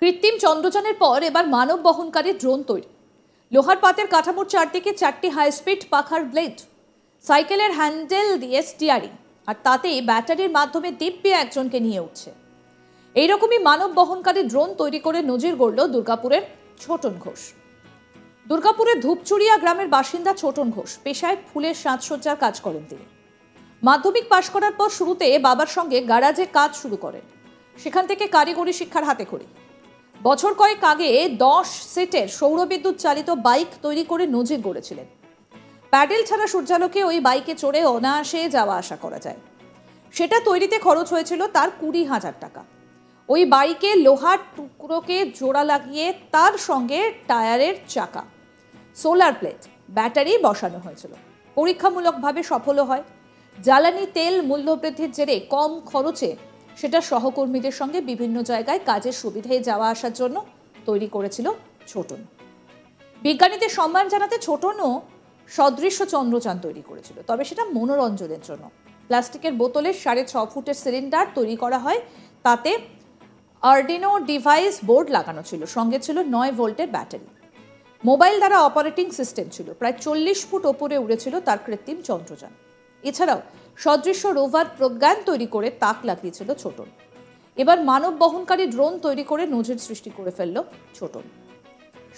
কৃত্রিম চন্দ্রযানের পর এবার মানব বহনকারী ড্রোন তৈরি। লোহার পাতের কাঠামোর চারদিকে 4টি হাই স্পিড পাখার ব্লেড, সাইকেলের হ্যান্ডেল দিয়ে স্টিয়ারিং, আর তাতেই ব্যাটারির মাধ্যমে দিব্যি একজনকে নিয়ে উঠছে। এইরকমই মানব বহনকারী ড্রোন তৈরি করে নজির গড়ল দুর্গাপুরের ছোটন ঘোষ। দুর্গাপুরের ধূপচুরিয়া গ্রামের বাসিন্দা ছোটন ঘোষ পেশায় ফুলের সাজসজ্জার কাজ করেন তিনি। মাধ্যমিক পাশ করার পর শুরুতে বাবার সঙ্গে গ্যারাজে কাজ শুরু করেন, সেখান থেকে কারিগরি শিক্ষার হাতেখড়ি। বছর কয়েক আগে 10 সিটের সৌরবিদ্যুৎ চালিত বাইক তৈরি করে নজির গড়েছিলেন। প্যাডেল ছাড়া সূর্যালোকে ওই বাইকে চড়ে অনায়াসে যাওয়া আসা করা যায়। সেটা তৈরিতে খরচ হয়েছিল তার 20,000 টাকা। ওই বাইকে লোহার টুকরোকে জোড়া লাগিয়ে তার সঙ্গে টায়ারের চাকা, সোলার প্লেট, ব্যাটারি বসানো হয়েছিল। পরীক্ষামূলকভাবে সফলও হয়। জ্বালানি তেল মূল্যবৃদ্ধির জেরে কম খরচে সেটা সহকর্মীদের সঙ্গে বিভিন্ন জায়গায় কাজের সুবিধায় যাওয়া আসার জন্য তৈরি করেছিল ছোটন। বিজ্ঞানীদের সম্মান জানাতে ছোটনও সদৃশ্য চন্দ্রযান তৈরি করেছিল, তবে সেটা মনোরঞ্জনের জন্য। প্লাস্টিকের বোতলের 6.5 ফুটের সিলিন্ডার তৈরি করা হয়, তাতে আর্ডিনো ডিভাইস বোর্ড লাগানো ছিল, সঙ্গে ছিল 9 ভোল্টের ব্যাটারি। মোবাইল দ্বারা অপারেটিং সিস্টেম ছিল। প্রায় 40 ফুট ওপরে উড়েছিল তার কৃত্রিম চন্দ্রযান। এছাড়াও সদৃশ্য রোভার প্রজ্ঞান তৈরি করে তাক লাগিয়েছিল ছোটন। এবার মানব বহনকারী ড্রোন তৈরি করে নজির সৃষ্টি করে ফেলল ছোটন।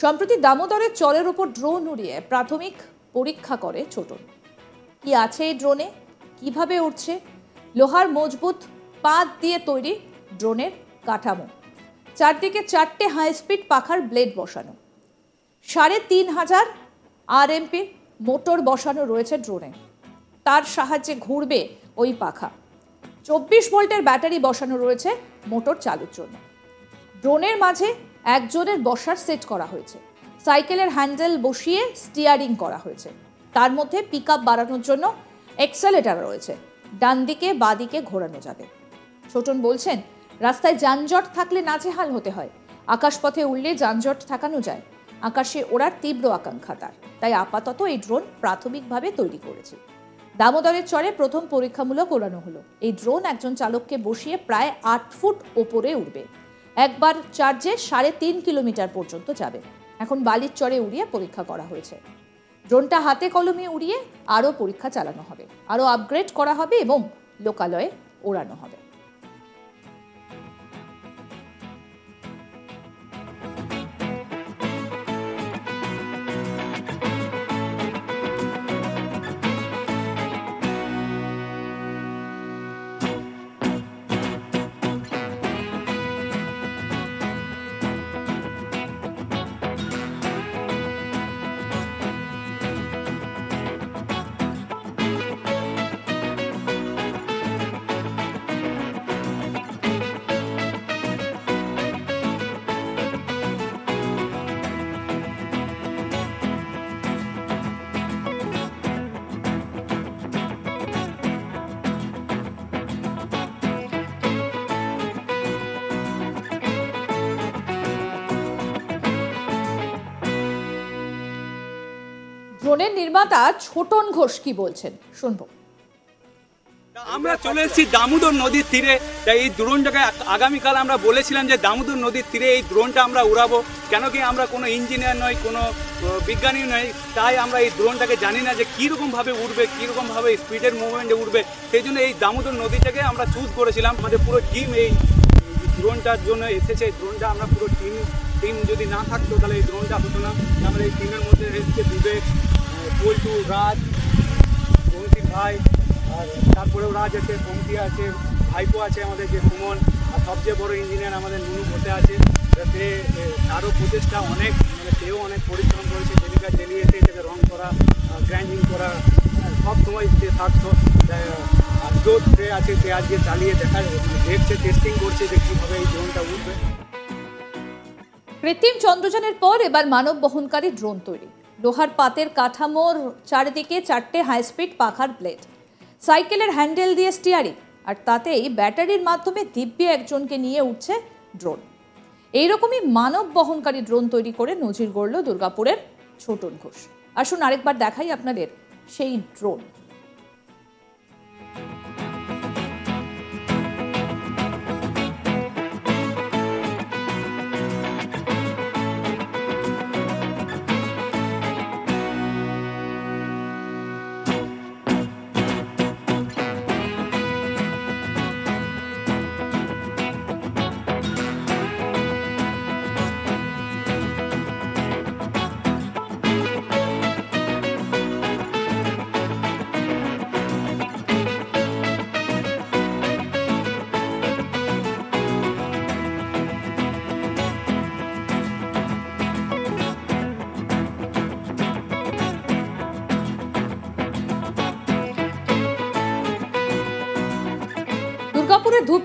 সম্প্রতি দামোদরের চরের ওপর ড্রোন উড়িয়ে প্রাথমিক পরীক্ষা করে ছোটন। কি আছে এই ড্রোনে, কিভাবে উঠছে? লোহার মজবুত পাত দিয়ে তৈরি ড্রোনের কাঠামো, চারদিকে 4টে হাই স্পিড পাখার ব্লেড বসানো, 3,500 RMP মোটর বসানো রয়েছে ড্রোনে। তার সাহায্যে ঘুরবে ওই পাখা। 24 ভোল্টের ব্যাটারি বসানো রয়েছে মোটর চালুর জন্য। ড্রোনের মাঝে একজনের বসার সেট করা হয়েছে। সাইকেলের হ্যান্ডেল বসিয়ে স্টিয়ারিং করা হয়েছে। তার মধ্যে পিকআপ বাড়ানোর জন্য এক্সেলেটার রয়েছে। ডান দিকে বাঁ দিকে ঘোরানো যাবে। ছোটন বলছেন, রাস্তায় যানজট থাকলে নাজেহাল হতে হয়, আকাশপথে উড়লে যানজট ঠেকানো যায়। আকাশে ওড়ার তীব্র আকাঙ্ক্ষা তার, তাই আপাতত এই ড্রোন প্রাথমিকভাবে তৈরি করেছে। দামোদরের চরে প্রথম পরীক্ষামূলক ওড়ানো হলো। এই ড্রোন একজন চালককে বসিয়ে প্রায় 8 ফুট ওপরে উঠবে। একবার চার্জে 3.5 কিলোমিটার পর্যন্ত যাবে। এখন বালির চরে উড়িয়ে পরীক্ষা করা হয়েছে। ড্রোনটা হাতে কলমে উড়িয়ে আরও পরীক্ষা চালানো হবে, আরও আপগ্রেড করা হবে এবং লোকালয়ে ওড়ানো হবে। ড্রোনের নির্মাতা ছোটন ঘোষ কি বলছেন শুনবো। আমরা চলে এসেছি দামোদর নদীর তীরে। তাই এই ড্রোনটাকে আগামীকাল আমরা বলেছিলাম যে দামোদর নদীর তীরে এই ড্রোনটা আমরা উড়াবো। কেন কি আমরা কোনো ইঞ্জিনিয়ার নই, কোনো বিজ্ঞানী নই, তাই আমরা এই ড্রোনটাকে জানি না যে কীরকমভাবে উড়বে, কীরকমভাবে স্পিডের মুভমেন্টে উঠবে। সেই জন্য এই দামোদর নদীটাকে আমরা চুজ করেছিলাম। আমাদের পুরো টিম এই ড্রোনটার জন্য এসেছে। এই ড্রোনটা আমরা পুরো টিম যদি না থাকতো তাহলে এই ড্রোনটা হতো না। আমরা এই টিমের মধ্যে এসেছে বিবেক, পল্টু, রাজ, বংশী ভাই, আর তারপরেও রাজ আছে, পঙ্কি আছে, ভাইপো আছে আমাদের যে সুমন, আর সবচেয়ে বড় ইঞ্জিনিয়ার আমাদের নুনু বসে আছে। সে আরও প্রচেষ্টা অনেক, মানে সেও অনেক পরিশ্রম করেছে। জেলিকা জেলিয়ে এসে এটাকে রং করা, গ্রাইন্ডিং করা, সব সময় সে থাকতো। রোদ সে আছে, সে আজকে চালিয়ে দেখছে, টেস্টিং করছে যে কীভাবে এই ড্রোনটা উঠবে। কৃত্রিম চন্দ্রযানের পর এবার মানব বহনকারী ড্রোন তৈরি। লোহার পাতের কাঠামোর চারিদিকে 4টে হাই স্পিড পাখার ব্লেড, সাইকেলের হ্যান্ডেল দিয়ে স্টিয়ারিং, আর তাতেই ব্যাটারির মাধ্যমে দিব্যি একজনকে নিয়ে উঠছে ড্রোন। এইরকমই মানব বহনকারী ড্রোন তৈরি করে নজির গড়ল দুর্গাপুরের ছোটন ঘোষ। আসুন আরেকবার দেখাই আপনাদের সেই ড্রোন।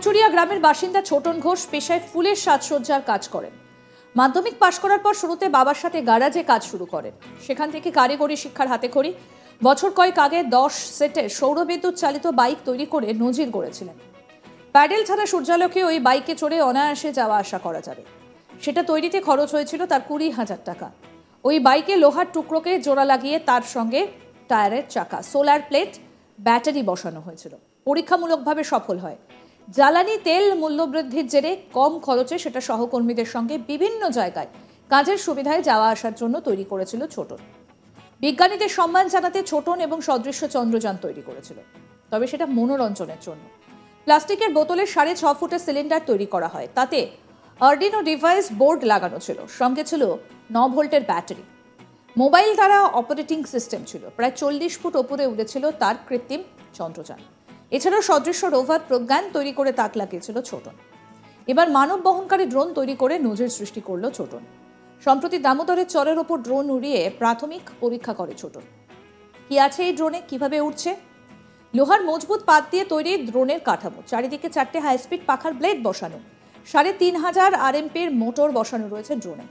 ফুলচুরিয়া গ্রামের বাসিন্দা ছোটন ঘোষ পেশায় ফুলের সাজসজ্জার কাজ করেন। মাধ্যমিক পাশ করার পর শুরুতে বাবার সাথে গ্যারাজে কাজ শুরু করেন। সেখান থেকে কারিগরি শিক্ষার হাতেখড়ি। বছর কয়েক আগে 10 সেটের সৌরবিদ্যুৎ চালিত বাইক তৈরি করে নজির গড়েছিলেন। প্যাডেল ছাড়া সূর্যালোকে ওই বাইকে চড়ে অনায়াসে যাওয়া আসা করা যাবে। সেটা তৈরিতে খরচ হয়েছিল তার 20,000 টাকা। ওই বাইকে লোহার টুকরোকে জোড়া লাগিয়ে তার সঙ্গে টায়ারের চাকা, সোলার প্লেট, ব্যাটারি বসানো হয়েছিল। পরীক্ষামূলকভাবে সফল হয়। জ্বালানি তেল মূল্যবৃদ্ধির জেরে কম খরচে সেটা সহকর্মীদের সঙ্গে বিভিন্ন জায়গায় কাজের সুবিধায় যাওয়া আসার জন্য তৈরি করেছিল ছোটন। বিজ্ঞানীদের সম্মান জানাতে ছোটন এবং সদৃশ্য চন্দ্রযান তৈরি করেছিল, তবে সেটা মনোরঞ্জনের জন্য। প্লাস্টিকের বোতলে 6.5 ফুটের সিলিন্ডার তৈরি করা হয়। তাতে আর্ডিনো ডিভাইস বোর্ড লাগানো ছিল, সঙ্গে ছিল 9 ভোল্টের ব্যাটারি। মোবাইল দ্বারা অপারেটিং সিস্টেম ছিল। প্রায় 40 ফুট ওপরে উড়েছিল তার কৃত্রিম চন্দ্রযান। এছাড়াও সদৃশ্য রোভার প্রজ্ঞান তৈরি করে তাক লাগিয়েছিল ছোটন। এবার মানব বহনকারী ড্রোন তৈরি করে নজির সৃষ্টি করল ছোটন। সম্প্রতি দামোদরের চরের ওপর ড্রোন উড়িয়ে প্রাথমিক পরীক্ষা করে ছোটন। কি আছে এই ড্রোনে, কিভাবে উঠছে? লোহার মজবুত পাত দিয়ে তৈরি ড্রোনের কাঠামো, চারিদিকে 4টে হাই স্পিড পাখার ব্লেড বসানো, 3,500 RMP-র মোটর বসানো রয়েছে ড্রোনে।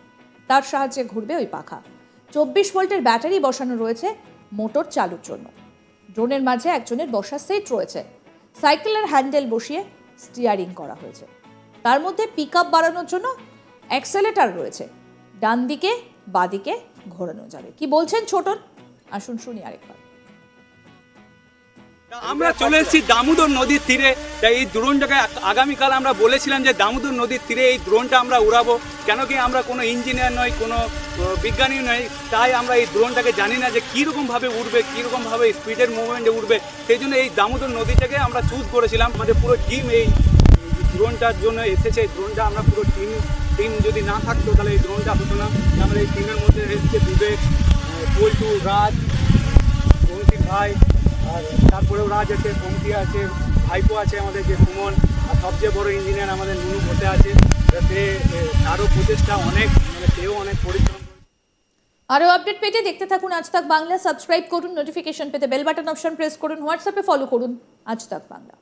তার সাহায্যে ঘুরবে ওই পাখা। 24 ভোল্টের ব্যাটারি বসানো রয়েছে মোটর চালুর জন্য। ড্রোনের মাঝে একজনের বসার সিট রয়েছে। সাইকেলের হ্যান্ডেল বসিয়ে স্টিয়ারিং করা হয়েছে। তার মধ্যে পিকআপ বাড়ানোর জন্য অ্যাক্সেলেটার রয়েছে। ডান দিকে বাদিকে ঘোরানো যাবে। কি বলছেন ছোটন, আসুন শুনি আরেকবার। আমরা চলে এসেছি দামোদর নদীর তীরে। তাই এই ড্রোনটাকে আগামীকাল আমরা বলেছিলাম যে দামোদর নদীর তীরে এই ড্রোনটা আমরা উড়াবো, কেন কি আমরা কোনো ইঞ্জিনিয়ার নয়, কোনো বিজ্ঞানী নয়। তাই আমরা এই ড্রোনটাকে জানি না যে কীরকমভাবে উড়বে, কীরকমভাবে স্পিডের মুভমেন্টে উঠবে। সেই জন্য এই দামোদর নদীটাকে আমরা চুজ করেছিলাম। আমাদের পুরো টিম এই ড্রোনটার জন্য এসেছে। এই ড্রোনটা আমরা পুরো টিম যদি না থাকতো তাহলে এই ড্রোনটা হতো না। আমাদের এই টিমের মধ্যে এসেছে বিবেক, পল্টু, রাজ, বংশীর ভাই, আর তারপরেও রাজ আছে, পঙ্কি আছে, ভাইপো আছে আমাদের যে সুমন, আর সবচেয়ে বড় ইঞ্জিনিয়ার আমাদের নুনু বসে আছে। সে তারও প্রচেষ্টা অনেক, সেও অনেক পরিশ্রম। আরও আপডেট পেতে দেখতে থাকুন আজ তাক বাংলা। সাবস্ক্রাইব করুন, নোটিফিকেশন পেতে বেল বাটন অপশন প্রেস করুন, হোয়াটসঅ্যাপে ফলো করুন আজ তাক বাংলা।